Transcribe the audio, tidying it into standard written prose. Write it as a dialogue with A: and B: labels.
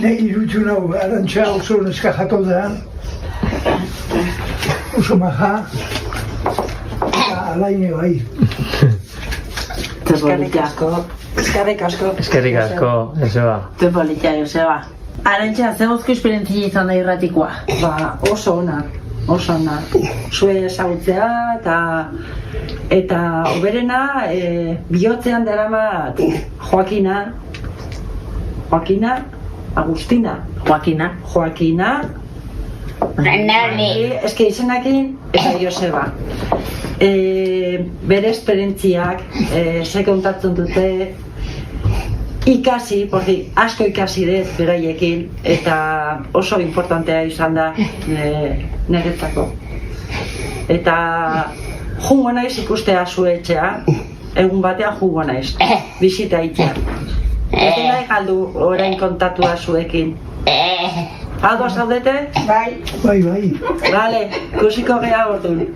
A: Nahi iruditzen hau, Arantxa oso neska jato da, oso maja, eta alaine bai.
B: Eskerrik asko.
C: Eskerrik asko, Joseba.
B: Te politia, Joseba. Arantxa, zegozko esperientzia izan da irratikoa?
D: Ba, oso ona. Zue ezagutzea eta oberena bihotzean daramat Joakina, eske izenakin eta Joseba. Bere esperientziak, ze kontatzen dute, ikasi, asko ikasi dut beraiekin, eta oso importantea izan da niretzako. Eta jungo naiz ikustea zue etxea, egun batean jungo naiz, bisita itxea. Ez nahi galdu orain kontatua zuekin. Ados zaudete?
A: Bai.
D: Bale, kusiko gea orduan.